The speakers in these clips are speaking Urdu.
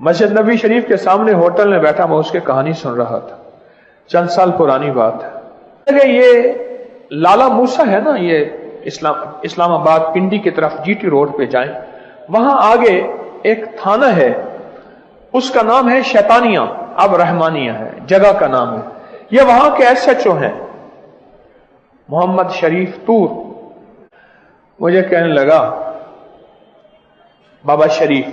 مسجد نبی شریف کے سامنے ہوٹل میں بیٹھا میں اس کی کہانی سن رہا تھا، چند سال پرانی بات ہے۔ یہ لالا موسیٰ ہے نا، یہ اسلام آباد پنڈی کی طرف جی ٹی روڈ پہ جائیں، وہاں آگے ایک تھانہ ہے، اس کا نام ہے شیطانیہ، اب رحمانیہ ہے، جگہ کا نام ہے۔ یہ وہاں کے ایس ایچ او ہیں محمد شریف طور۔ مجھے کہنے لگا بابا شریف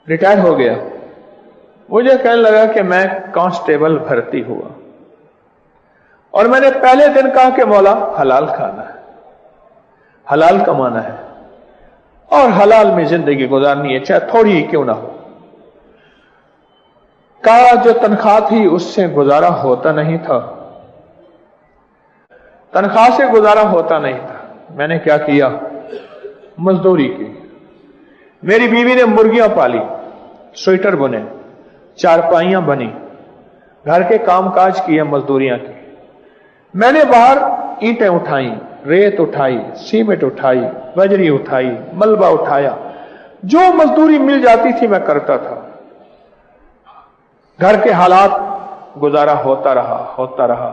ریٹائر ہو گیا، مجھے کہنے لگا کہ میں کانسٹیبل بھرتی ہوا، اور میں نے پہلے دن کہا کہ مولا حلال کھانا ہے، حلال کمانا ہے، اور حلال میں زندگی گزارنی ہے، چاہے تھوڑی ہی کیوں نہ ہو۔ کہا جو تنخواہ تھی اس سے گزارا ہوتا نہیں تھا، تنخواہ سے گزارا ہوتا نہیں تھا۔ میں نے کیا کیا؟ مزدوری کی۔ میری بیوی نے مرغیاں پالی، سویٹر بنے، چارپائیاں بنی، گھر کے کام کاج کیے، مزدوریاں کی۔ میں نے باہر اینٹیں اٹھائیں، ریت اٹھائی، سیمنٹ اٹھائی، بجری اٹھائی، ملبہ اٹھایا، جو مزدوری مل جاتی تھی میں کرتا تھا۔ گھر کے حالات گزارا ہوتا رہا۔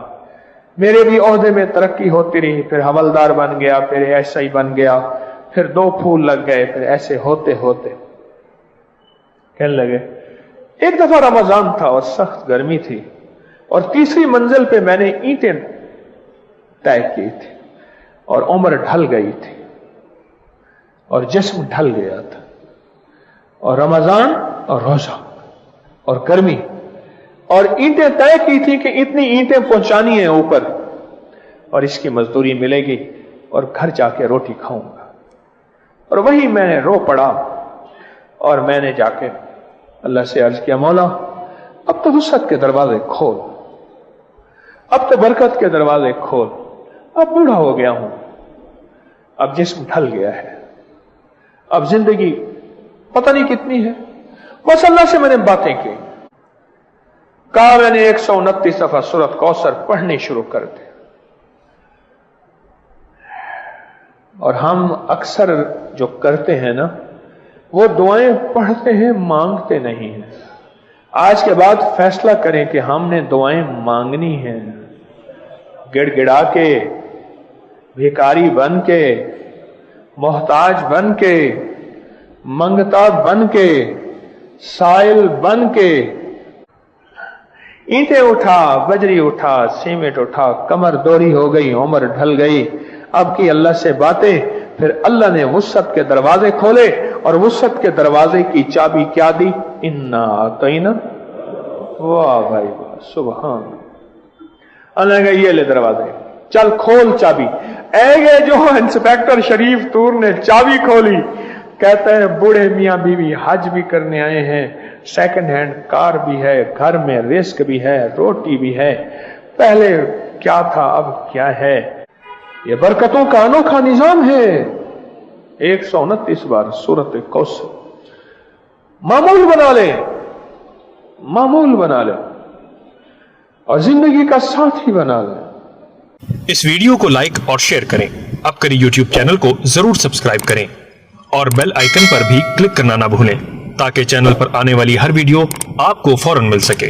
میرے بھی عہدے میں ترقی ہوتی رہی، پھر حوالدار بن گیا، پھر ایسا ہی بن گیا، پھر 2 پھول لگ گئے، پھر ایسے ہوتے کہنے لگے ایک دفعہ رمضان تھا اور سخت گرمی تھی، اور تیسری منزل پہ میں نے اینٹیں طے کی تھی، اور عمر ڈھل گئی تھی، اور جسم ڈھل گیا تھا، اور رمضان اور روزہ اور گرمی، اور اینٹیں طے کی تھی کہ اتنی اینٹیں پہنچانی ہیں اوپر، اور اس کی مزدوری ملے گی، اور گھر جا کے روٹی کھاؤں گا۔ اور وہی میں نے رو پڑا، اور میں نے جا کے اللہ سے عرض کیا مولا اب تو وسعت کے دروازے کھول، اب تو برکت کے دروازے کھول، اب بوڑھا ہو گیا ہوں، اب جسم ڈھل گیا ہے، اب زندگی پتہ نہیں کتنی ہے۔ بس اللہ سے میں نے باتیں کی، کہا میں نے 129 دفعہ سورۃ کوثر پڑھنی شروع کر دی، اور ہم اکثر جو کرتے ہیں نا وہ دعائیں پڑھتے ہیں، مانگتے نہیں ہیں۔ آج کے بعد فیصلہ کریں کہ ہم نے دعائیں مانگنی ہیں، گڑ گڑا کے، بھیکاری بن کے، محتاج بن کے، منگتا بن کے، سائل بن کے۔ اینٹیں اٹھا، بجری اٹھا، سیمنٹ اٹھا، کمر دوری ہو گئی، عمر ڈھل گئی، اب کی اللہ سے باتیں۔ پھر اللہ نے وسعت کے دروازے کھولے، اور وسعت کے دروازے کی چابی کیا دی؟ انا اعطینا۔ واہ بھائی واہ، سبحان اللہ۔ کہ یہ لے دروازے، چل کھول چابی۔ اے جو انسپیکٹر شریف طور نے چابی کھولی، کہتے ہیں بوڑھے میاں بیوی حج بھی کرنے آئے ہیں، سیکنڈ ہینڈ کار بھی ہے، گھر میں رزق بھی ہے، روٹی بھی ہے، پہلے کیا تھا اب کیا ہے۔ یہ برکتوں کا انوکھا نظام ہے۔ 129 بار سورۃ کوثر معمول بنا لیں، معمول بنا لیں، اور زندگی کا ساتھی بنا لیں۔ اس ویڈیو کو لائک اور شیئر کریں، اب کریں یوٹیوب چینل کو ضرور سبسکرائب کریں، اور بیل آئیکن پر بھی کلک کرنا نہ بھولیں تاکہ چینل پر آنے والی ہر ویڈیو آپ کو فوراً مل سکے۔